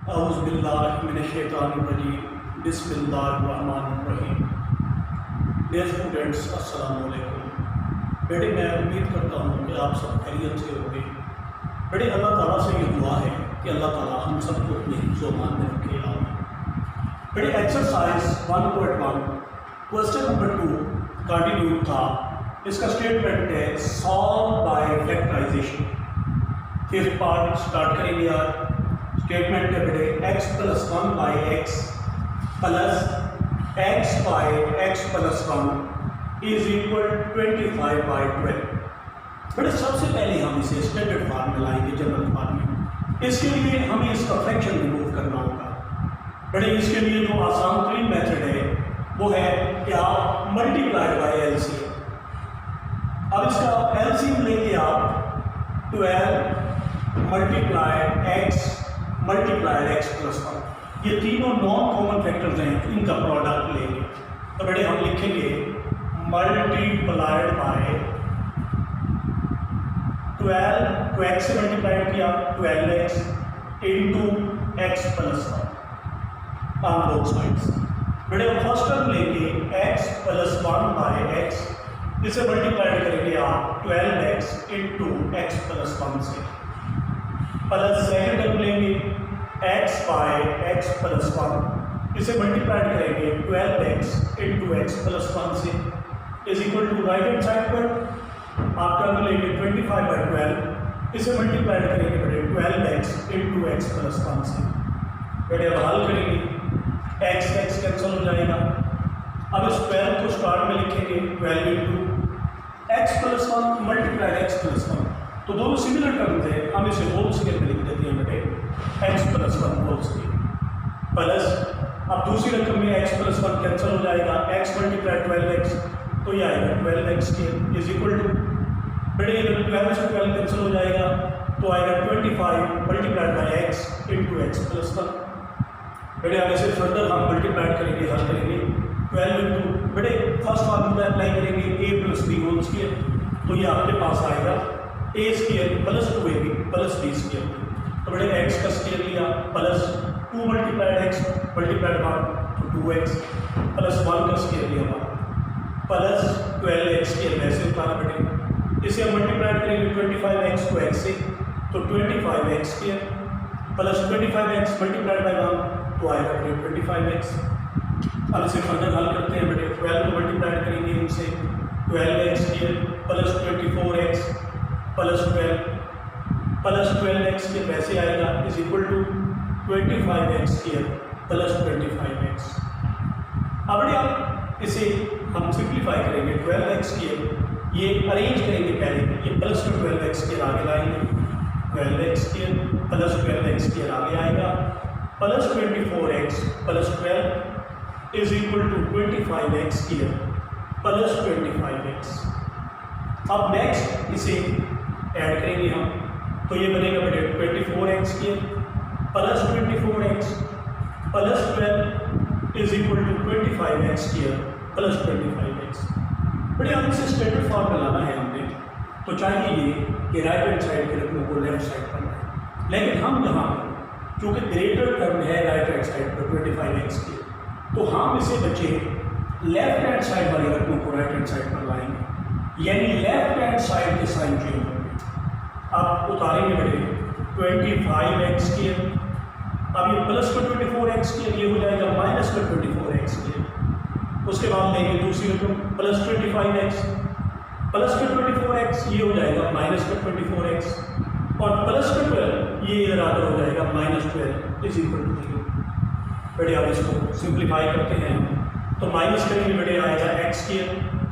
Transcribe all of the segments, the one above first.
औज़ुबिल्लाहिमिनश्शैतानिर्रजीम बिस्मिल्लाहिर्रहमानिर्रहीम। Dear students, अस्सलाम वालेकुम। बेटे, मैं उम्मीद करता हूँ कि आप सब खैरियत से होंगे। बेटे, अल्लाह ताला से ये दुआ है कि अल्लाह ताला हम सबको अपने हिफ्ज़-ओ-मान में रखे। आमीन। बेटे, एक्सरसाइज 1.1 क्वेश्चन नंबर 2 कंटिन्यू था। इसका स्टेटमेंट है solve by factorisation. Fifth part start करेंगे यार। स्टेटमेंट है बेटे x plus 1 by x plus x by x plus 1 is equal 25 by 12। बेटे, सबसे पहले हम इसे स्टैंडर्ड फॉर्म में लाएंगे, जनरल फॉर्म में। इसके लिए हमें इसका फ्रैक्शन रिमूव करना होगा। बेटे, इसके लिए जो आसान तरीन मेथड है वो है कि आप मल्टीप्लाइड बाई एलसीएम। अब इसका एलसीएम लेंगे आप 12 multiplied x multiplied x plus 1। ये तीनों नॉन कॉमन फैक्टर्स हैं, इनका प्रोडक्ट लेंगे। तो बेटे हम लिखेंगे मल्टीप्लाइड बाय 12 को एक्स से मल्टीप्लाइड किया 12x into x plus 1 on both sides. बेटे हम फर्स्ट टर्म लेंगे x प्लस 1 बाय एक्स, इसे मल्टीप्लाइड करेंगे आप 12x इंटू एक्स प्लस 1 से, प्लस सेकेंड टर्म लेंगे x बाय एक्स प्लस 1, इसे मल्टीप्लाइड करेंगे 12x इंटू एक्स प्लस 1 से, is equal to right hand side पर आप टर्म लेंगे 25 बाई 12, इसे मल्टीप्लाइड करेंगे बेटे 12x इंटू एक्स प्लस 1 से। बेटे अब हल करेंगे, x कैंसिल हो जाएगा। अब इस 12 को स्टार्ट में लिखेंगे 12 into x plus 1 multiplied x plus 1, तो दोनों सिमिलर टर्म्स हैं, हम इसे होल स्केयर में लिख देते हैं बेटे x plus 1 whole square plus, अब दूसरी रकम में x प्लस 1 कैंसिल हो जाएगा, x मल्टीप्लाइड 12x, तो ये आएगा 12x square is equal to बेटे 12 से 12 कैंसिल हो जाएगा तो आएगा 25 multiplied by x into x plus 1। बेटे अब इसे फर्दर हम मल्टीप्लाइड करेंगे, हल करेंगे 12 इंटू बेटे फर्स्ट फार्मूला अप्लाई करेंगे a plus b whole square, तो ये आपके पास आएगा a square plus 2ab plus b square. तो बेटे x का स्केयर लिया प्लस 2 मल्टीप्लाइड x मल्टीप्लाइड 1 तो 2x प्लस 1 का स्केयर लिया प्लस 12x स्केयर वैसे उतारा बेटे, इसे हम मल्टीप्लाइड करेंगे 25x को x से, तो 25x square plus 25x multiplied by 1 तो आएगा बेटे 25x। अब इसे फर्दर हल करते हैं बेटे, 12 को मल्टीप्लाइड करेंगे इनसे 12x square plus 24x plus 12x के वैसे आएगा is equal to 25x square plus 25x। अब आप इसे हम सिंप्लीफाई करेंगे 12x स्केयर, ये अरेंज करेंगे पहले, ये प्लस 12x स्केयर आगे लाएंगे, 12x square plus 12x square आगे आएगा plus 24x plus 12 is equal to 25x square plus 25x। अब नेक्स्ट इसे ऐड करेंगे हम, तो ये बनेगा बेटे 24x square plus 24x plus 12 is equal to 25x square plus 25x। बेटे अब इसे स्टैंडर्ड फॉर्म में लाना है हमने, तो चाहिए ये कि राइट हैंड साइड के रकमों को लेफ्ट साइड पर लाएं, लेकिन हम यहाँ चूँकि ग्रेटर टर्म है राइट हैंड साइड पर 25x स्केयर, तो हम इसे बच्चे लेफ्ट हैंड साइड वाली रकमों को राइट हैंड साइड पर लाएंगे, यानी लेफ्ट हैंड साइड के साइन चेंज होंगे। अब उतारेंगे बेटे 25x स्केयर, अब ये प्लस का 24x स्केयर ये हो जाएगा माइनस का 24x स्केयर, उसके बाद लेंगे दूसरी रकम प्लस 25x प्लस का 24x ये हो जाएगा माइनस का 24x, और प्लस का 12 ये इधर आकर हो जाएगा माइनस 12 इज इक्वल टू 0। बेटे अब इसको सिंप्लीफाई करते हैं हम, तो माइनस करेंगे बेटे आएगा x स्केयर,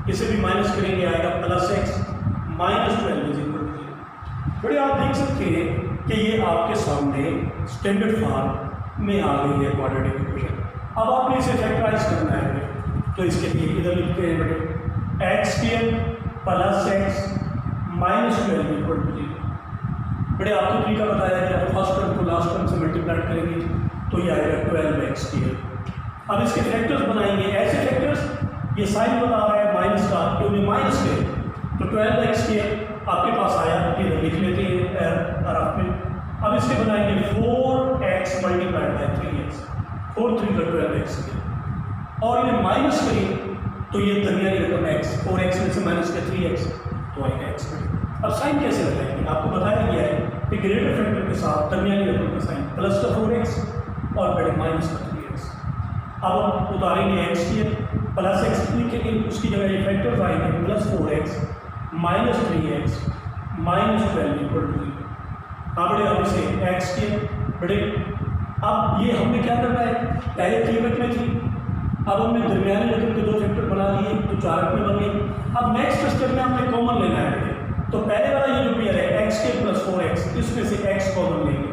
इसे भी माइनस करेंगे आएगा plus x minus 12 is equal to 0। बेटे आप देख सकते हैं कि ये आपके सामने स्टैंडर्ड फॉर्म में आ गई है क्वाड्रेटिक इक्वेशन। अब आपने इसे फैक्टराइज करना है बेटे, तो इसके लिए इधर लिखते हैं बेटे x square plus x minus 12 equal to 0। बेटे आपको तरीका बताया गया, फर्स्ट टर्म को लास्ट टर्म से मल्टीप्लाई करेंगे तो ये आएगा 12x स्केयर। अब इसके फैक्टर्स बनाएंगे, ऐसे फैक्टर्स ये साइन बता रहा है माइनस का, तो उन्हें माइनस करें तो 12x स्केयर आपके पास आया, ये लिख लेते हैं रफ में। अब इसके बनाएंगे 4x मल्टीप्लाइड बाई 3x, 4 3 का 12x और ये माइनस करें तो ये दरमियानी रकम x, 4x में से माइनस का 3x तो आएगा x पर। अब साइन कैसे लगाएंगे, आपको बताया गया है कि ग्रेटर फैक्टर के साथ दरमियानी रकम का साइन प्लस का 4x और बड़े माइनस का 3x। अब हम उतारेंगे x की प्लस x लिखेंगे, उसकी जगह ये फैक्टर्स आएंगे plus 4x minus 3x minus 12 equal to 0। अब बड़े अब इसे x के बड़े, अब ये हमने क्या करना है, पहले 3 में थी, अब हमने दरमियानी रकम के 2 फैक्टर बना लिए तो 4 में बन गए। अब नेक्स्ट स्टेप में हमने कॉमन लेना है, तो पहले वाला ये जो पेयर है x के प्लस 4x, इसमें से x कॉमन लेंगे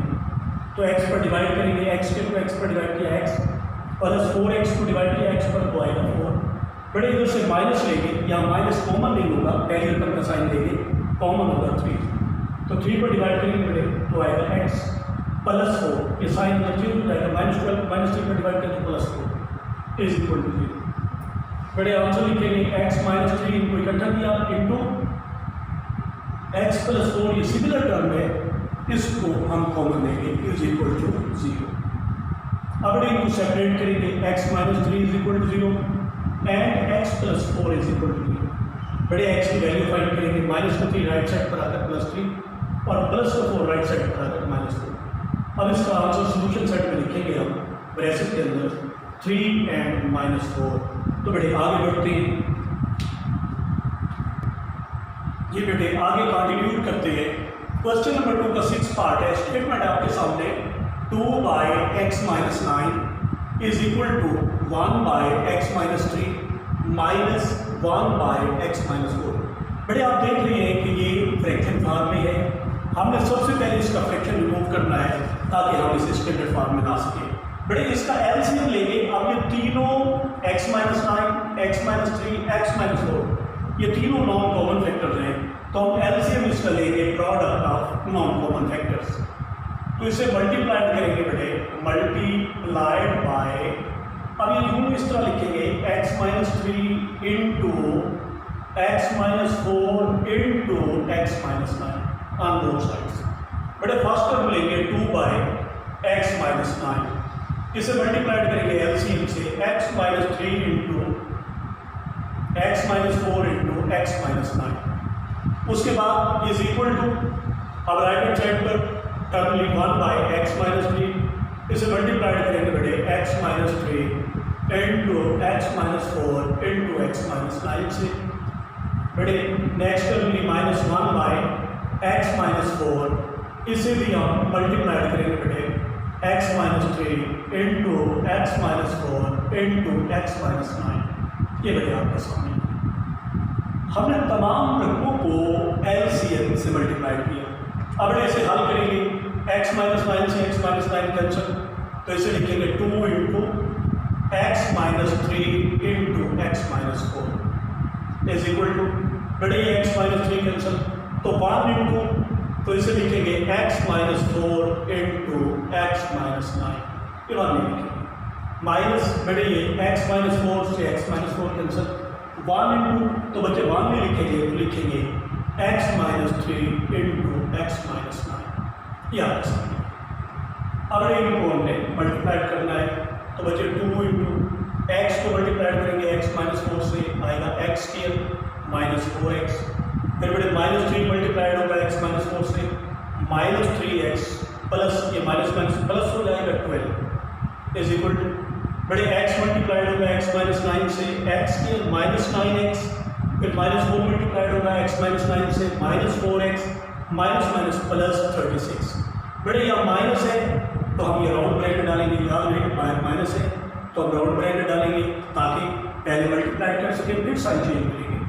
तो x पर डिवाइड करेंगे, x के को x पर डिवाइड किया x प्लस 4x को डिवाइड किया x पर तो आएगा 4। बड़े इधर से माइनस लेंगे, यहाँ माइनस कॉमन नहीं होगा, पहले रकम का साइन लेंगे, कॉमन होगा 3, तो 3 पर डिवाइड करेंगे बड़े तो आएगा x प्लस 4, ये साइन चेंज हो जाएगा, -12 माइनस 3 पर डिवाइड करें तो प्लस 4 इज इक्वल टू 0। बड़े आंसर लिखेंगे x माइनस 3 इनको इकट्ठा किया इंटू x प्लस 4, ये सिमिलर टर्म है, इसको हम कॉमन लेंगे इज इक्वल टू 0। अब बड़े इनको सेपरेट करेंगे, x minus 3 is equal to 0 and x plus 4 is equal to 0। बड़े x की वैल्यू फाइंड करेंगे, -3 राइट साइड पर आकर +3 और प्लस 4 राइट साइड पर आकर -4। अब इसका आंसर सोल्यूशन सेट में लिखेंगे हम ब्रैकेट के अंदर 3 एंड -4। तो बेटे आगे बढ़ते हैं, ये बेटे आगे कंटिन्यू करते हैं। क्वेश्चन नंबर 2 का 6 पार्ट है, स्टेटमेंट आपके सामने 2 by x minus 9 is equal to 1 by x minus 3 minus 1 by x minus 4। बड़े आप देख रहे हैं कि ये फ्रैक्शन फॉर्म में है, हमने सबसे पहले इसका फ्रैक्शन रिमूव करना है ताकि हम इसे स्टैंडर्ड फॉर्म में ला सकें। बड़े इसका एलसीएम लेंगे, अब ये तीनों x minus 9 x minus 3 x minus 4 ये तीनों नॉन कॉमन फैक्टर्स हैं, तो हम एलसीएम इसका लेंगे product of non common factors. तो इसे मल्टीप्लाइड करेंगे बेटे, मल्टीप्लाइड बाय, अब ये यूं इस तरह लिखेंगे x minus 3 into x minus 4 into x minus 9 on both sides. बेटे फर्स्ट टर्म लेंगे 2 बाई x माइनस 9, इसे मल्टीप्लाइड करेंगे एलसीएम से x minus 3 into x minus 4 into x minus 9। उसके बाद इज इक्वल टू, अब राइट हैंड साइड पर term ली 1 बाई x माइनस 3, इसे मल्टीप्लाइड करेंगे बेटे x minus 3 into x minus 4 into x minus 9 से। बेटे नेक्स्ट टर्म ली -1 बाई x माइनस 4, इसे भी हम मल्टीप्लाइड करेंगे बेटे x minus 3 into x minus 4 into x minus 9। ये बेटे आपके सामने हमने तमाम रकमों को एलसीएम से मल्टीप्लाई किया। अब इसे हल करेंगे, x माइनस 9 से x माइनस 9 कैंसिल, तो इसे लिखेंगे 2 into x minus 3 into x minus 4 is equal to, बड़े x माइनस 3 कैंसिल तो 1 इंटू, तो इसे लिखेंगे x minus 4 into x minus 9, ये बात नहीं लिखेंगे माइनस, बड़े ये x माइनस 4 से x माइनस 4 कैंसिल 1 इंटू, तो बच्चे 1 में लिखेंगे तो लिखेंगे x minus 3 into x minus 9, ये आपके सामने। अब इनको हमने मल्टीप्लाइड करना है, तो बच्चे 2 इंटू x को मल्टीप्लाइड करेंगे x माइनस 4 से आएगा x स्क्वायर माइनस 4x, फिर बड़े -3 मल्टीप्लाइड होगा x माइनस 4 से -3x प्लस ये माइनस माइनस प्लस हो जाएगा 12 इज इक्वल टू, बड़े x मल्टीप्लाइड होगा x माइनस 9 से x स्क्वायर माइनस 9x, फिर -4 मल्टीप्लाइड होगा x माइनस 9 से -4x माइनस माइनस प्लस 36। बड़े यहाँ माइनस है तो हम ये राउंड ब्रैकेट डालेंगे, याद रहे बाहर माइनस है तो हम राउंड ब्रैकेट डालेंगे ताकि पहले मल्टीप्लाई कर सकें फिर साइन चेंज करेंगे।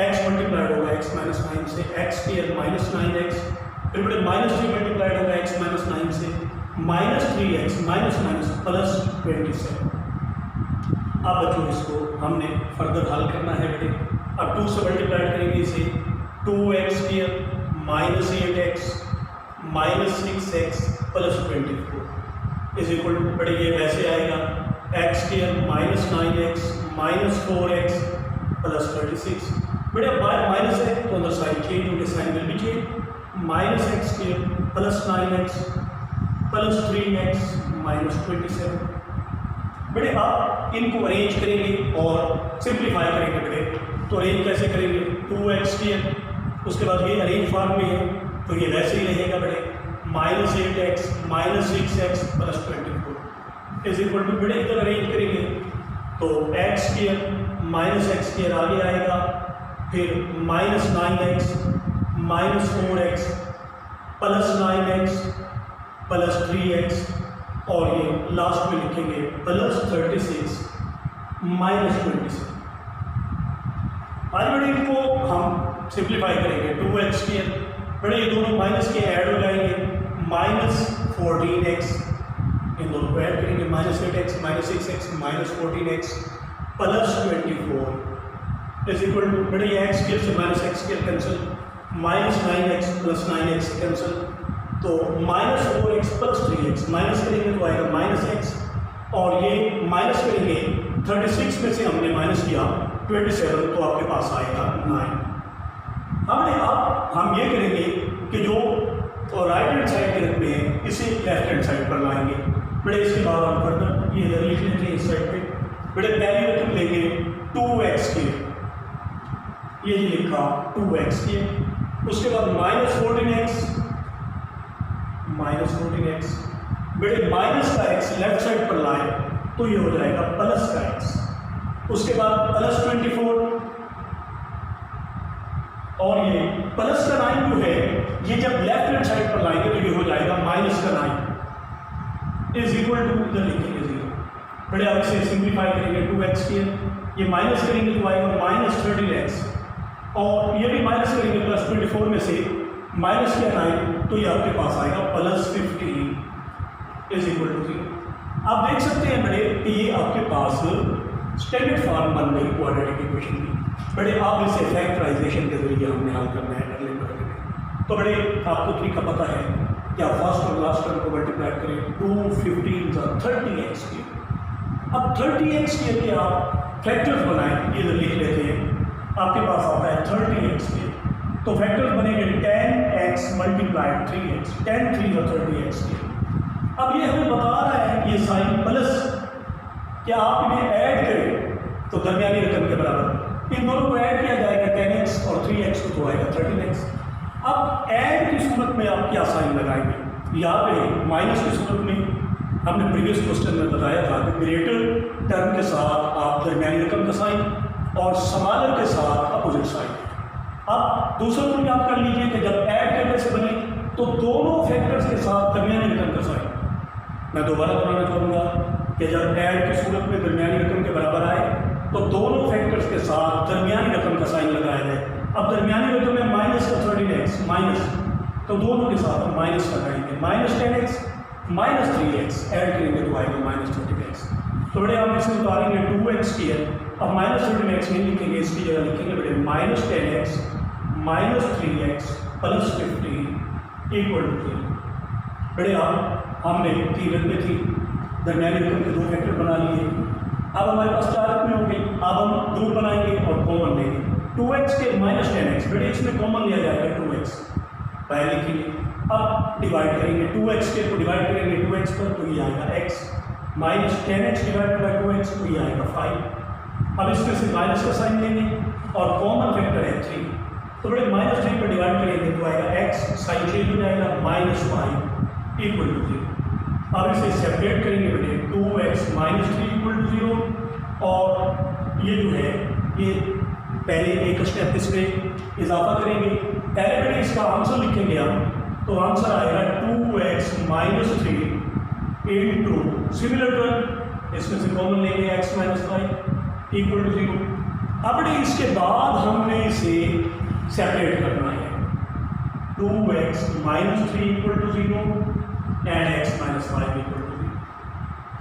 x मल्टीप्लाइड होगा x माइनस 9 से x स्क्वायर माइनस 9x, फिर बड़े -3 मल्टीप्लाइड होगा x माइनस 9 से -3x माइनस माइनस प्लस 27। अब बच्चों इसको हमने फर्दर हल करना है बेटे, अब 2 से मल्टीप्लाइड करेंगे इसे 2x square minus 8x minus 6x plus 24 is equal to, बड़े ये वैसे आएगा x square minus 9x minus 4x plus 36। बड़े अब बाहर माइनस है तो अंदर साइन चेंज होंगे, sign will be change minus x square plus 9x plus 3x minus 27। बेटे आप इनको अरेंज करेंगे और सिंप्लीफाई करेंगे बेटे। तो अरेंज कैसे करेंगे, 2x स्क्वायर, उसके बाद ये अरेंज फॉर्म में है तो ये वैसे ही रहेगा बेटे, minus 8x minus 6x plus 24 is equal to, बेटे इधर अरेंज करेंगे तो x square minus x square आगे आएगा, फिर minus 9x minus 4x plus 9x plus 3x और ये लास्ट में लिखेंगे प्लस 36 माइनस 27। आज बड़े इनको हम सिंप्लीफाई करेंगे, 2x स्क्वायर, बड़े ये दोनों माइनस के ऐड हो जाएंगे, माइनस 14x, इन दोनों को ऐड करेंगे, minus 8x minus 6x minus 14x plus 24 is equal to, बड़े ये एक्स स्क्वायर से minus x square cancel, minus 9x plus 9x cancel, तो minus 4x plus 3x, minus करेंगे तो आएगा माइनस x, और ये माइनस करेंगे 36 में से हमने माइनस किया 27 तो आपके पास आएगा 9। अब हम ये करेंगे कि जो राइट हैंड साइड के रख में है इसे लेफ्ट हैंड साइड पर लाएंगे। बड़े इसके बाद हम फर्दर ये इधर लिख लेते हैं इस साइड पे। बड़े पहली रकम लेंगे 2x के, ये लिखा 2x के, उसके बाद माइनस 14x माइनस 14x, बेटे माइनस का x लेफ्ट साइड पर लाए तो ये हो जाएगा प्लस का x, उसके बाद प्लस 24 और ये प्लस का 9 जो है ये जब लेफ्ट हैंड साइड पर लाएंगे तो ये हो जाएगा माइनस का 9 इज इक्वल टू, इधर लिखेंगे 0। बड़े आप इसे सिंप्लीफाई करेंगे 2x के, ये माइनस करेंगे तो आएगा माइनस 13x, और ये भी माइनस करेंगे प्लस 24 में से माइनस किया 9 तो ये आपके पास आएगा प्लस 15 इज इक्वल टू 0। आप देख सकते हैं बड़े कि ये आपके पास स्टैंडर्ड फॉर्म बन गई क्वाड्रेटिक इक्वेशन की। बड़े आप इसे फैक्टराइजेशन के जरिए हमने हल करना है अगले वर्ग में। तो बड़े आपको तरीका पता है कि आप फर्स्ट और लास्ट टर्म को मल्टीप्लाई करें, 2 15 30x के। अब 30x के आप फैक्टर्स बनाएं, ये लिख लेते हैं, आपके पास आता है 30x के, तो फैक्टर्स बनेंगे 10x मल्टीप्लाइड 3x, 10 3 30x के। अब ये हमें बता रहा है कि ये साइन प्लस, क्या आप इन्हें ऐड करें तो दरमियानी रकम के बराबर, इन दोनों को ऐड किया जाएगा 10x और 3x को तो आएगा 13x। अब ऐड की सूरत में आप क्या साइन लगाएंगे, यहाँ पे माइनस की सूरत में हमने प्रीवियस क्वेश्चन में बताया था कि ग्रेटर टर्म के साथ आप दरमियानी रकम का साइन और स्मॉलर के साथ अपोजिट साइन। अब दूसरा रूल आप कर लीजिए कि जब ऐड करने से बने तो दोनों फैक्टर्स के साथ दरमियानी रकम का साइन। मैं दोबारा बताना चाहूँगा कि जब ऐड की सूरत में दरमियानी रकम के बराबर आए तो दोनों फैक्टर्स के साथ दरमियानी रकम का साइन लगाया जाए। अब दरमियानी रकम में माइनस का 13x माइनस, तो दोनों के साथ हम माइनस लगाएंगे, minus 10x minus 3x add करेंगे तो आएगा माइनस 20x। तो बड़े आप इसमें उतारेंगे 2x की है, अब माइनस 13x नहीं लिखेंगे, इसकी जगह लिखेंगे बड़े minus 10x minus 3x plus 15 equal to 3। बड़े आप हमने 3 रकमें थी, दरमियानी रकम के 2 फैक्टर बना लिए। अब हमारे पास 4 रकमें होंगी, अब हम ग्रुप बनाएंगे और कॉमन लेंगे 2x के माइनस 10x, बेटे इसमें कॉमन लिया जाएगा 2x पहले लिखेंगे। अब डिवाइड करेंगे 2x के, तो डिवाइड करेंगे 2x पर तो ये आएगा x, minus 10x divide by 2x तो ये आएगा 5। अब इसमें से माइनस का साइन लेंगे और कॉमन फैक्टर है 3, तो बड़े माइनस 3 पर डिवाइड करेंगे तो आएगा x, साइन चेंज हो जाएगा माइनस 5 इक्वल टू 0। अब इसे सेपरेट करेंगे बेटे 2x माइनस 3 इक्वल टू 0, और ये जो है ये पहले एक स्टेप इसमें इजाफा करेंगे, पहले बेटे इसका आंसर लिखेंगे हम, तो आंसर आएगा 2x minus 3 into similar term, इसमें से कॉमन लेंगे x माइनस 5 इक्वल टू 0। अब बेटे इसके बाद हमने इसे सेपरेट करना है, 2x minus 3 equal to 0 and x minus 5 equal to 0।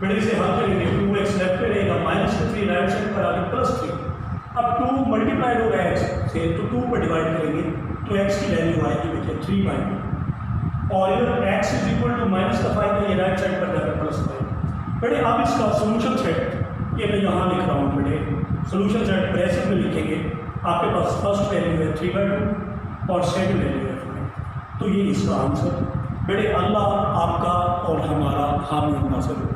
बेटे इसे हल करेंगे, 2x लेफ्ट पे रहेगा, माइनस 3 राइट साइड पर आगे प्लस 3। अब 2 मल्टीप्लाइड होगा x से, तो 2 पर डिवाइड करेंगे तो x की वैल्यू आएगी बेटे 3/2, और इधर x is equal to minus का 5 है, ये राइट साइड पर जाकर प्लस 5। बेटे आप इसका सोल्यूशन सेट ये मैं यहाँ लिख रहा हूँ बेटे, सोल्यूशन सेट ब्रैकेट में लिखेंगे, आपके पास फर्स्ट वैल्यू है 3/2 और सेकंड वैल्यू है 5। तो ये इसका आंसर। बेटे अल्लाह आपका और हमारा हामी और नासिर हो।